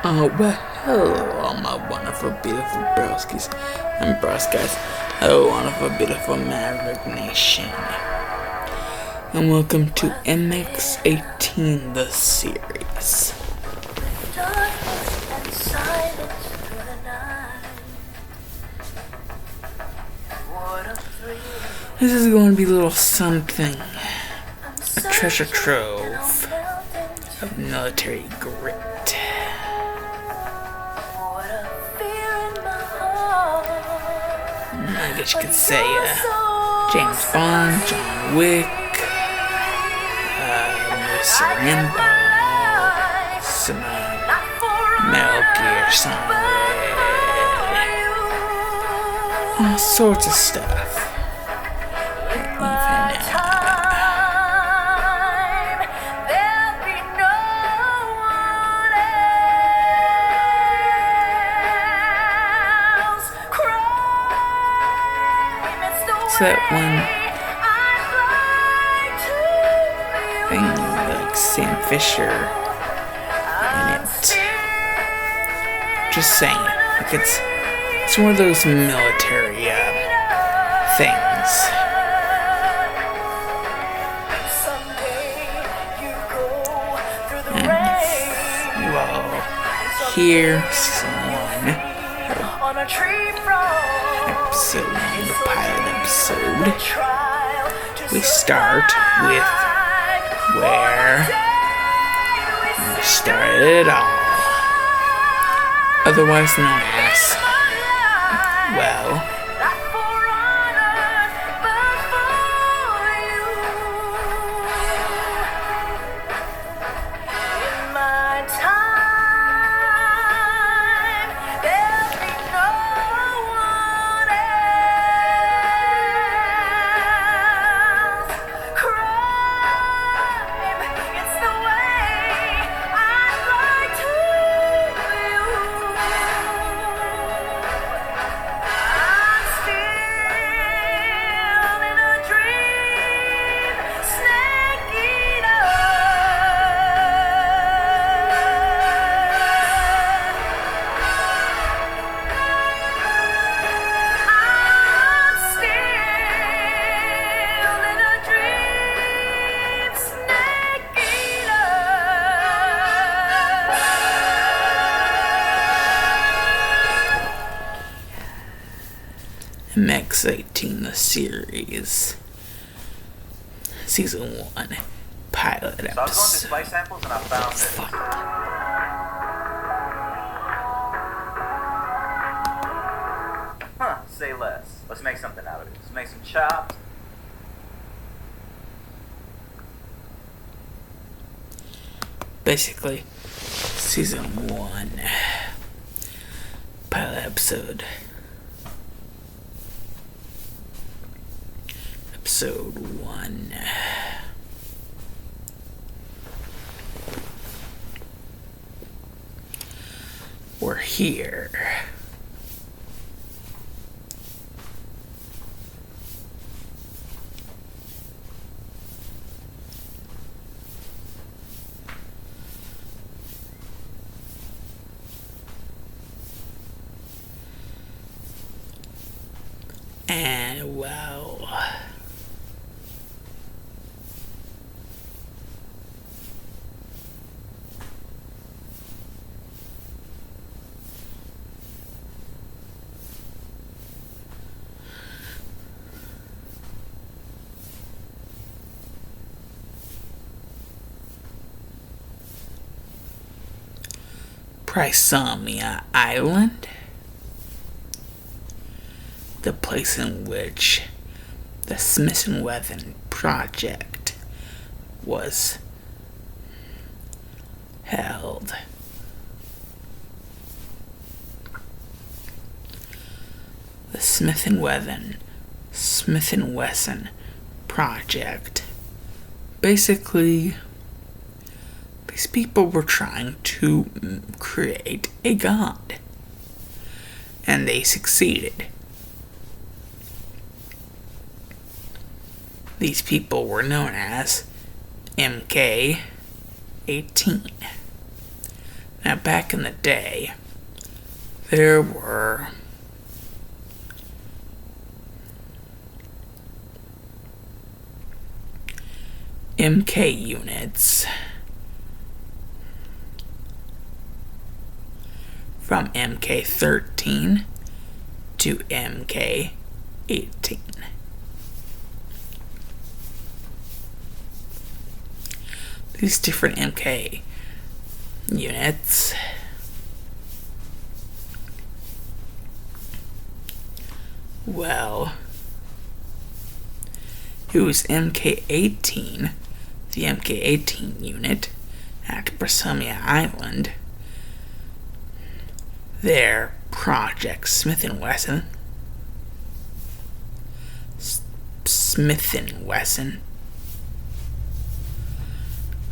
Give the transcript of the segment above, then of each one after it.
Well, hello, all my wonderful, beautiful broskies and broskies. Hello, wonderful, beautiful Maverick Nation. And welcome to MX18, the series. This is going to be a little something. A treasure trove of military grit. I guess you could say James Bond, John Wick, Rambo, some Metal Gear Solid, all sorts of stuff. That one thing, like Sam Fisher in it. Just saying, like it's one of those military things. And well, here someone. Episode 1, the pilot episode. We start with where we started it all. Otherwise known as, well, MX18, the series, season 1, pilot episode. So I was going through spice samples and I found this. Say less. Let's make something out of it. Let's make some chopped. Basically, season 1, pilot episode. Episode 1. We're here. And well, Prisomia Island, the place in which the Smith & Wesson project was held. The Smith & Wesson project. Basically, these people were trying to create a god, and they succeeded. These people were known as MK18. Now, back in the day, there were MK units from MK13 to MK18. These different MK units it was MK18, the MK18 unit at Brasumia Island, their Project Smith & Wesson,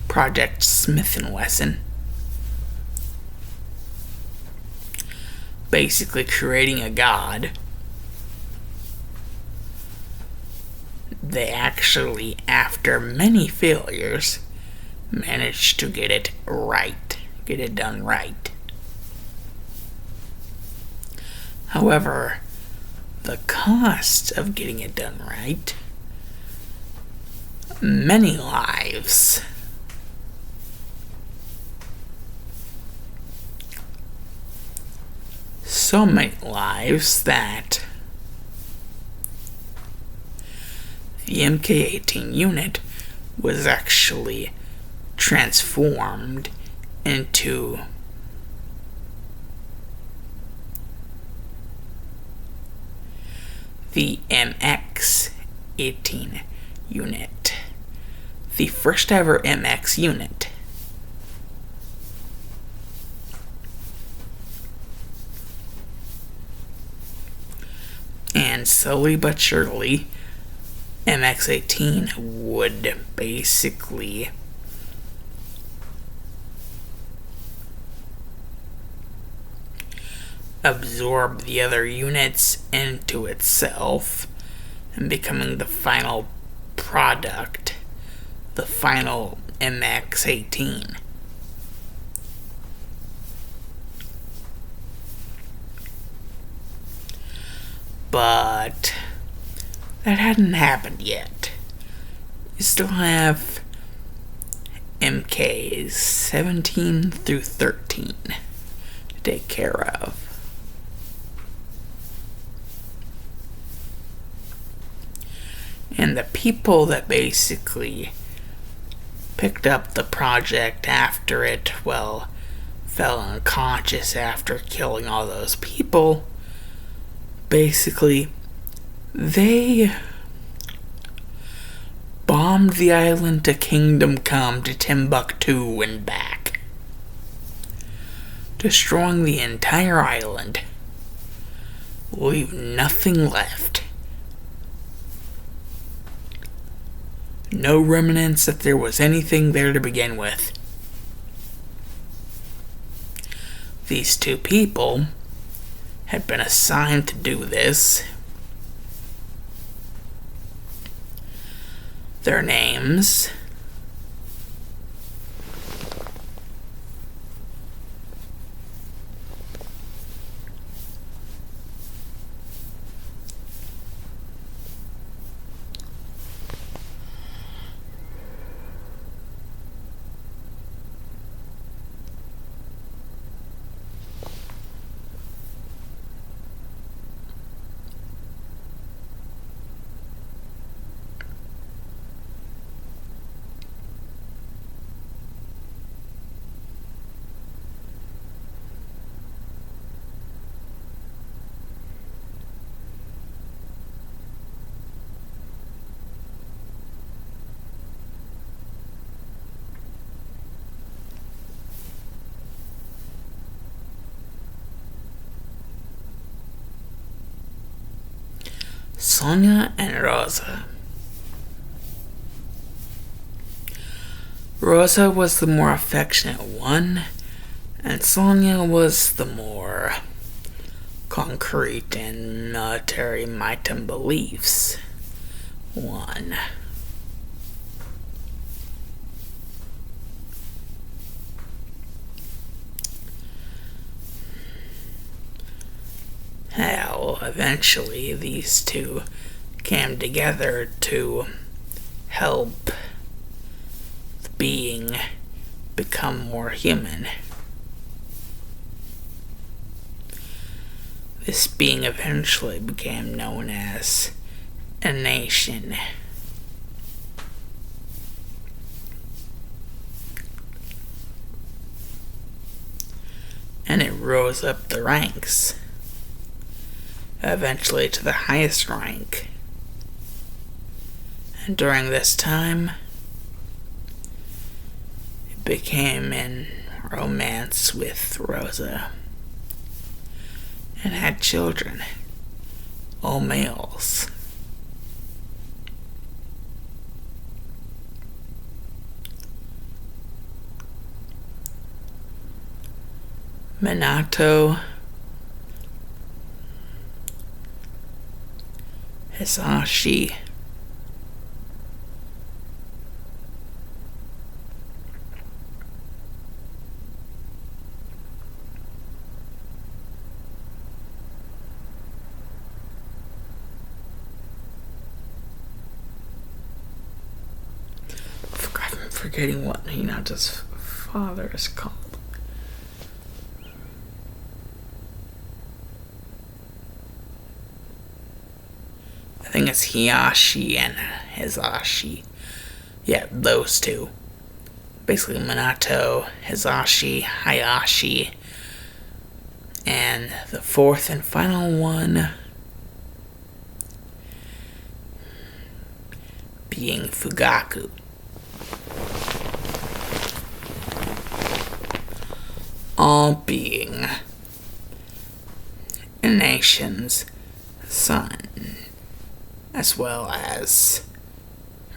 Project Smith & Wesson, basically creating a god. They actually, after many failures, managed to get it done right. However, the cost of getting it done right, many lives. So many lives that the MK18 unit was actually transformed into the MX18 unit, the first ever MX unit. And slowly but surely, MX18 would basically absorb the other units into itself and becoming the final product, the final MX18. But that hadn't happened yet. You still have MKs 17 through 13 to take care of. And the people that basically picked up the project after it, fell unconscious after killing all those people. Basically, they bombed the island to Kingdom Come, to Timbuktu and back, destroying the entire island, leave nothing left. No remnants that there was anything there to begin with. These two people had been assigned to do this. Their names Sonia and Rosa. Rosa was the more affectionate one, and Sonia was the more concrete and military might and beliefs one. eventually these two came together to help the being become more human. This being eventually became known as a nation. And it rose up the ranks, eventually to the highest rank. And during this time, it became in romance with Rosa and had children, all males. Minato, Hisashi, I'm forgetting what Hinata's father is called. I think it's Hiyashi and Hisashi. Yeah, those two. Basically Minato, Hisashi, Hayashi, and the fourth and final one being Fugaku. All being a nation's son, as well as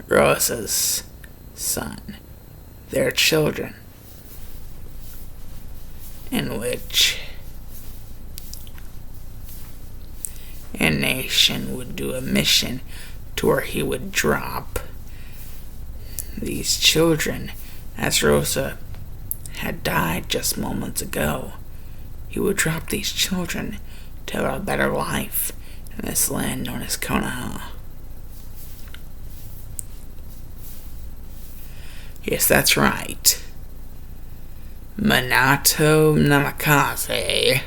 Rosa's son, their children, in which a nation would do a mission to where he would drop these children, as Rosa had died just moments ago. He would drop these children to have a better life in this land known as Konoha. Yes, that's right. Minato Namikaze,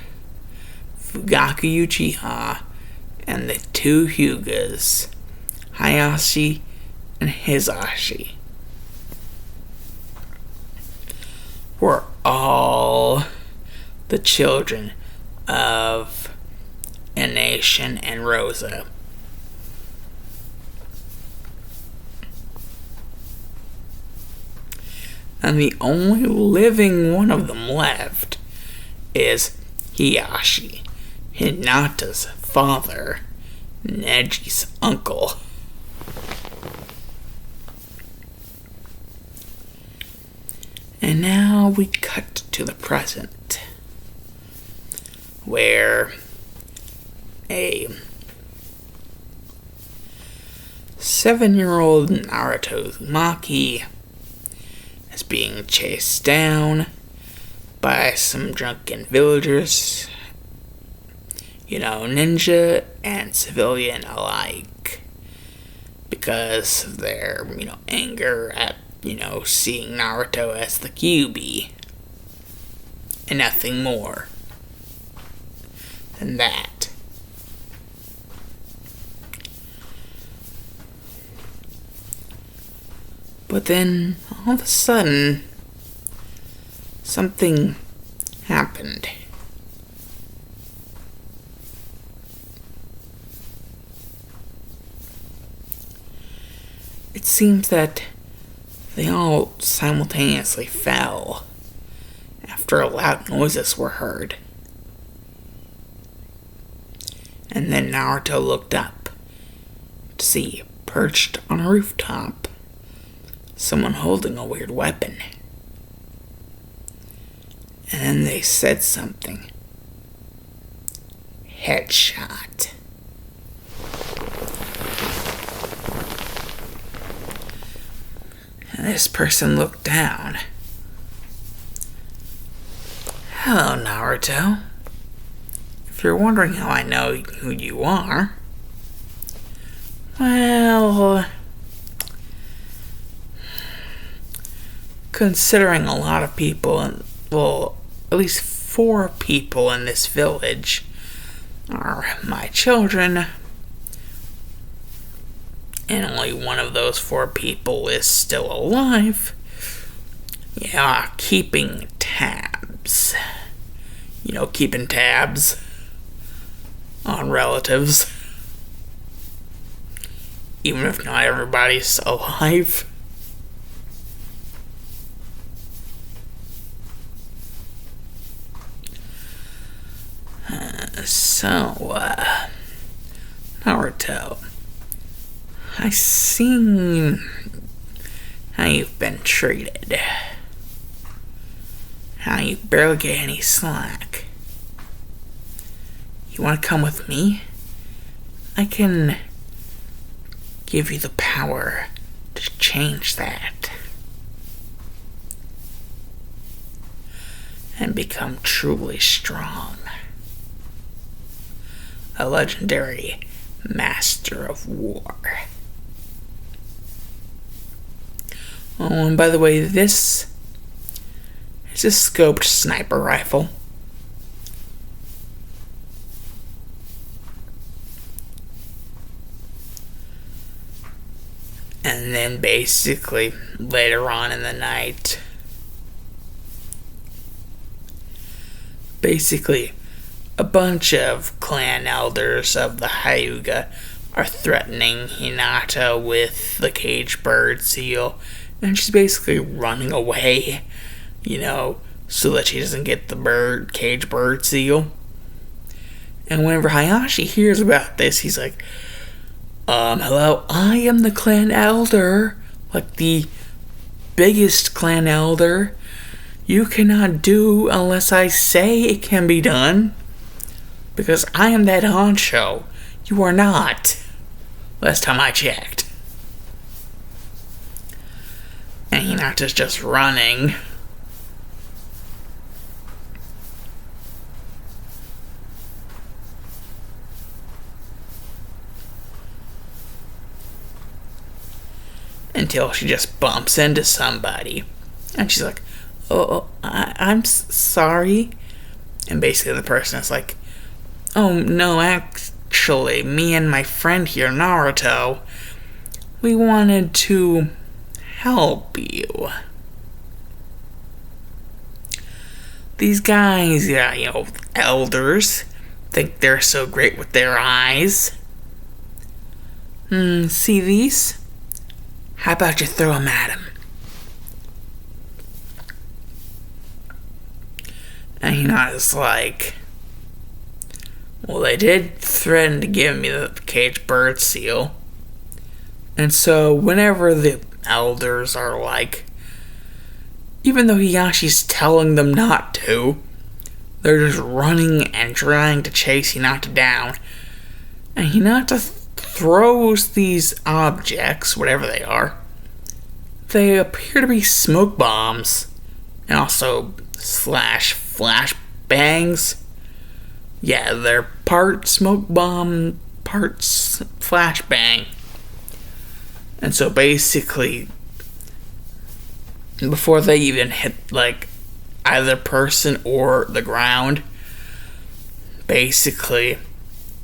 Fugaku Uchiha, and the two Hyugas, Hayashi and Hisashi, were all the children of a nation and Rosa. And the only living one of them left is Hiyashi, Hinata's father, Neji's uncle. And now we cut to the present, where a 7-year-old Naruto Uzumaki is being chased down by some drunken villagers, ninja and civilian alike, because of their, anger at, seeing Naruto as the Kyuubi, and nothing more than that. But then, all of a sudden, something happened. It seems that they all simultaneously fell after loud noises were heard. And then Naruto looked up to see, perched on a rooftop, someone holding a weird weapon. And then they said something. Headshot. And this person looked down. Hello, Naruto. If If you're wondering how I know who you are, well, considering a lot of people, well, at least 4 people in this village are my children, and only one of those 4 people is still alive. Yeah, keeping tabs. You know, keeping tabs on relatives. Even if not everybody's alive. Naruto, I seen how you've been treated. How you barely get any slack. You want to come with me? I can give you the power to change that. And become truly strong. A legendary master of war. Oh, and by the way, this is a scoped sniper rifle. And then basically, later on in the night, basically, a bunch of clan elders of the Hyuga are threatening Hinata with the cage bird seal, and she's basically running away, you know, so that she doesn't get the cage bird seal. And whenever Hayashi hears about this, he's like, hello, I am the clan elder, like the biggest clan elder. You cannot do unless I say it can be done. Because I am that honcho. You are not. Last time I checked. And Hinata's just running. Until she just bumps into somebody. And she's like, I'm sorry. And basically the person is like, oh, no, actually, me and my friend here, Naruto, we wanted to help you. These guys, elders, think they're so great with their eyes. See these? How about you throw them at him? And Hinata's like, well, they did threaten to give me the cage bird seal. And so whenever the elders are like, even though Hiyashi's telling them not to, they're just running and trying to chase Hinata down. And Hinata throws these objects, whatever they are. They appear to be smoke bombs. And also flash bangs. Yeah, they're part smoke bomb, parts flashbang. And so basically, before they even hit, like, either person or the ground, basically,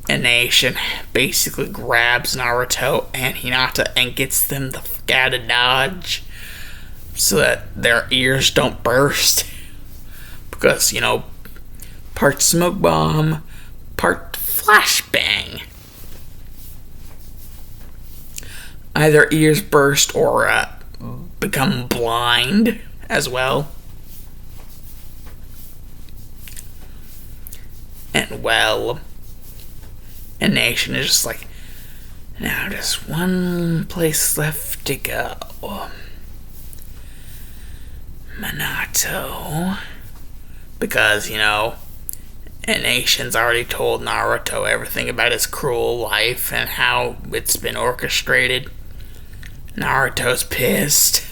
a nation basically grabs Naruto and Hinata and gets them the fuck out of Dodge so that their ears don't burst. Because, part smoke bomb, part flashbang. Either ears burst or become blind as well. And well, a nation is just like, now just one place left to go. Minato. Because, a nation's already told Naruto everything about his cruel life and how it's been orchestrated. Naruto's pissed.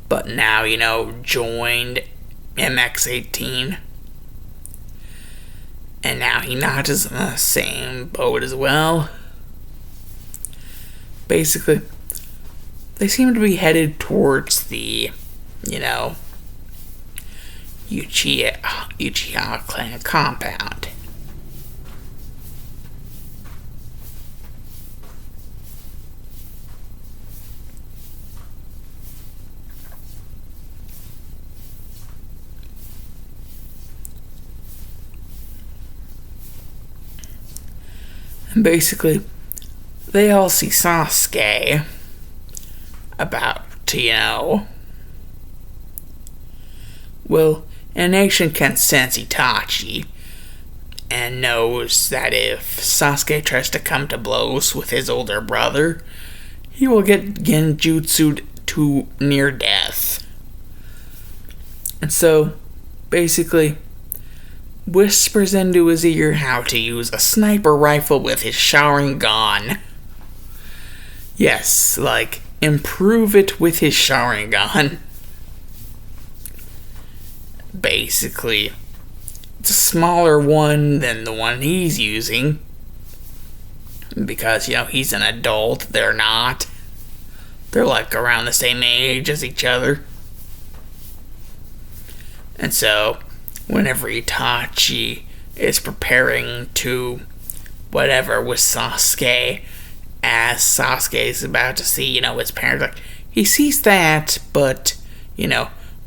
But now, joined MX18 And now Hinata's in the same boat as well. Basically, they seem to be headed towards the, Uchiha clan compound. And basically, they all see Sasuke about to, well, a nation can sense Itachi and knows that if Sasuke tries to come to blows with his older brother, he will get genjutsu'd to near death. And so, basically, whispers into his ear how to use a sniper rifle with his Sharingan. Yes, improve it with his Sharingan. Basically, it's a smaller one than the one he's using. Because, he's an adult, they're not. They're around the same age as each other. And so, whenever Itachi is preparing to whatever with Sasuke, as Sasuke is about to see, his parents, he sees that, but,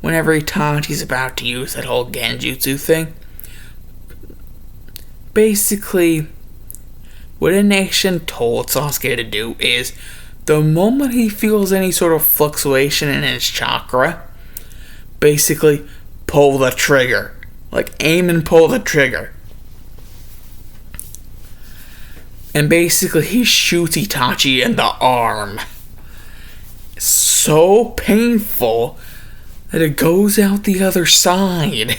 whenever Itachi's about to use that whole genjutsu thing, basically, what a nation told Sasuke to do is, the moment he feels any sort of fluctuation in his chakra, basically, pull the trigger. Aim and pull the trigger. And basically, he shoots Itachi in the arm. It's so painful that it goes out the other side.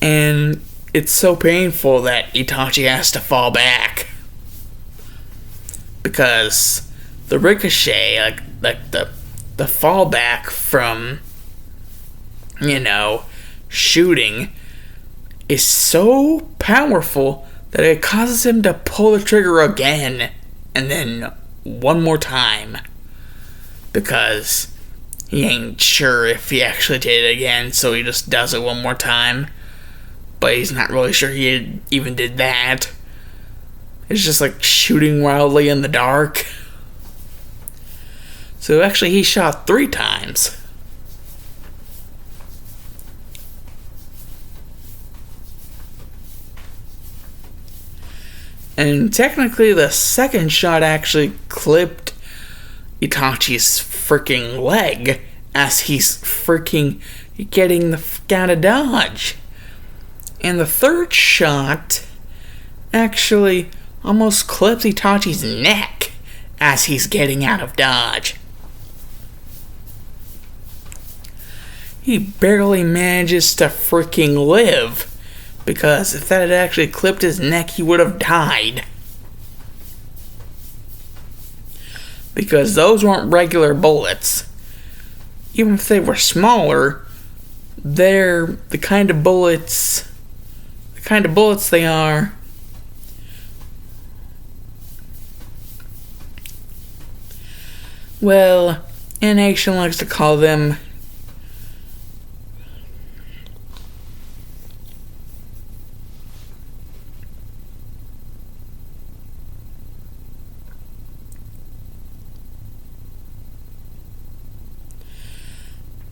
And it's so painful that Itachi has to fall back. Because the ricochet, the fallback from, shooting is so powerful that it causes him to pull the trigger again and then one more time, because he ain't sure if he actually did it again, so he just does it one more time, but he's not really sure he even did that. It's just shooting wildly in the dark. So actually he shot 3 times. And technically, the second shot actually clipped Itachi's freaking leg as he's freaking getting the f*** out of dodge. And the third shot actually almost clips Itachi's neck as he's getting out of dodge. He barely manages to freaking live. Because if that had actually clipped his neck, he would have died. Because those weren't regular bullets. Even if they were smaller, they're the kind of bullets they are. Well, an nation likes to call them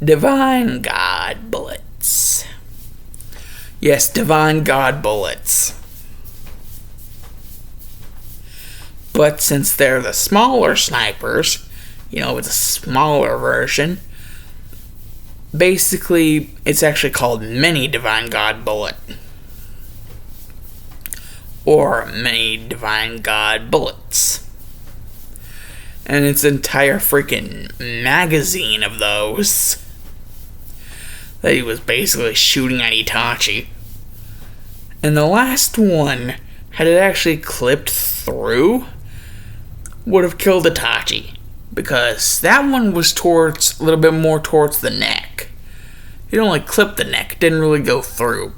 Divine God bullets. Yes, Divine God bullets. But since they're the smaller snipers, it's a smaller version, basically it's actually called Mini Divine God bullet. Or Mini Divine God bullets. And it's an entire freaking magazine of those that he was basically shooting at Itachi. And the last one, had it actually clipped through, would have killed Itachi. Because that one was a little bit more towards the neck. It only clipped the neck, didn't really go through.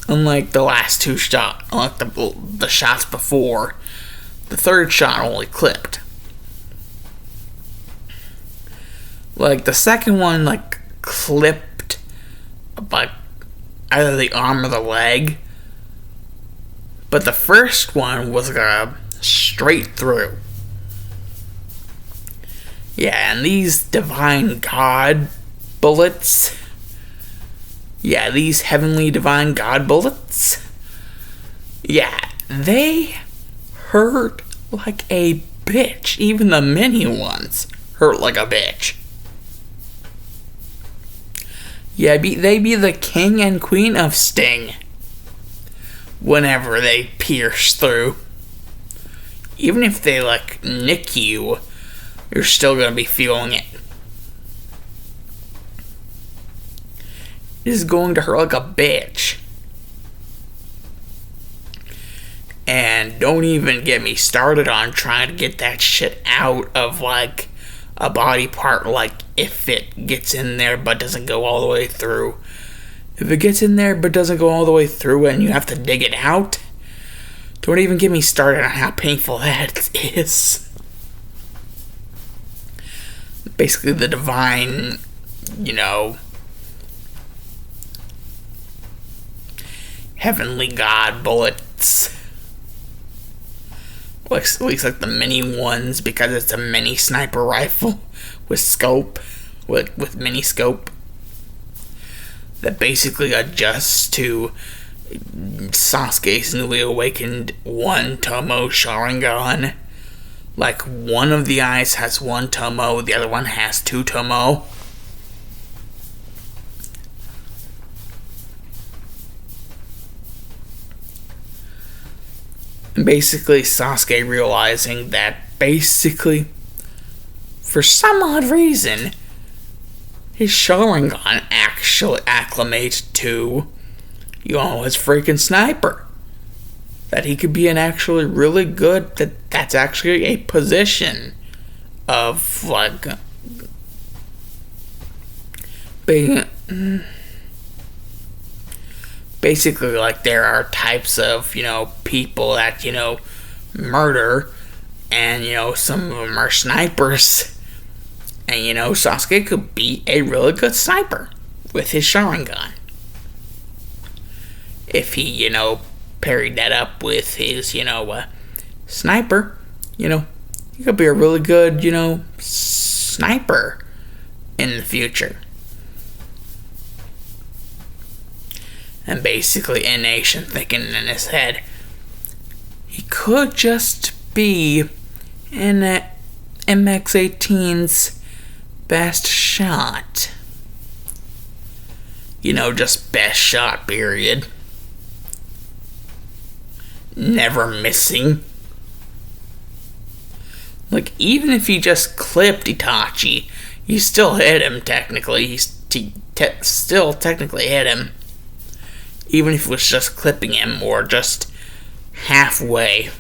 Unlike the last two shots, unlike the shots before, the third shot only clipped. Like, the second one, like, clipped, like, either the arm or the leg. But the first one was straight through. Yeah, and these Divine God bullets, yeah, these Heavenly Divine God bullets, yeah, they hurt like a bitch. Even the mini ones hurt like a bitch. Yeah, they be the king and queen of sting whenever they pierce through. Even if they, like, nick you, you're still gonna be feeling it. It is going to hurt like a bitch. And don't even get me started on trying to get that shit out of, like, a body part, like, if it gets in there but doesn't go all the way through. If it gets in there but doesn't go all the way through and you have to dig it out, don't even get me started on how painful that is. Basically, the divine, Heavenly God bullets. At least like the mini ones, because it's a mini sniper rifle with scope, with mini scope, that basically adjusts to Sasuke's newly awakened one Tomo Sharingan. Like, one of the eyes has one Tomo, the other one has two Tomo. And basically, Sasuke realizing that basically, for some odd reason, his Sharingan actually acclimates to, his freaking sniper. That he could be an actually really good, that's actually a position of, like, being, basically, like, there are types of, people that, murder, and, some of them are snipers, and, Sasuke could be a really good sniper with his Sharingan. If he, parried that up with his, sniper, he could be a really good, sniper in the future. And basically, N-Nation thinking in his head, he could just be in MX18's best shot. Just best shot, period. Never missing. Like, even if he just clipped Itachi, you still hit him, technically. He still technically hit him. Even if it was just clipping him, or just halfway.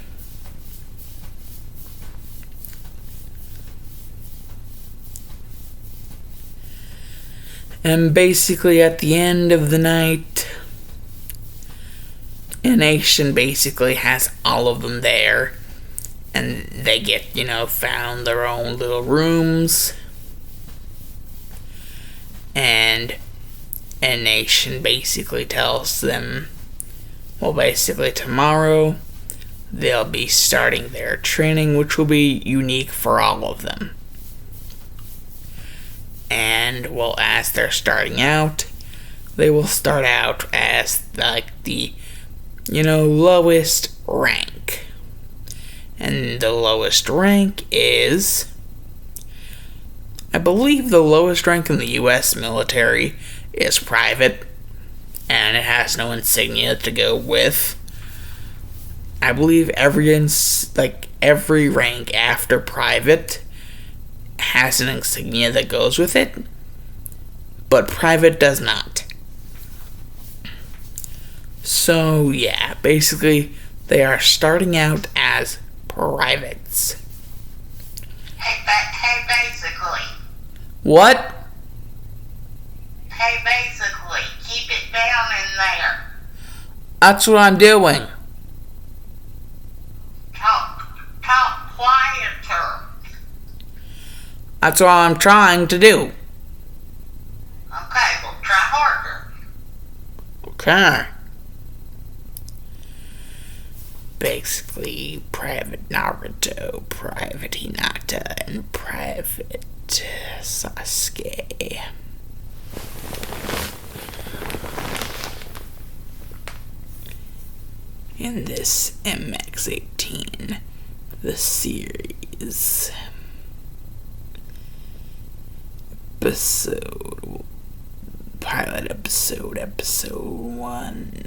And basically, at the end of the night, N-Nation basically has all of them there. And they get, found their own little rooms. And N-Nation basically tells them, well, basically tomorrow they'll be starting their training, which will be unique for all of them. And, well, as they're starting out, they will start out as, like, the, lowest rank. And the lowest rank is, I believe the lowest rank in the U.S. military is private, and it has no insignia to go with. I believe every rank after private has an insignia that goes with it, but private does not. So yeah, basically they are starting out as privates. Hey, basically. What? Hey, basically, keep it down in there. That's what I'm doing. Talk quieter. That's what I'm trying to do. Okay, well try harder. Okay. Basically, Private Naruto, Private Hinata, and Private Sasuke. In this MX18, the series, pilot episode 1.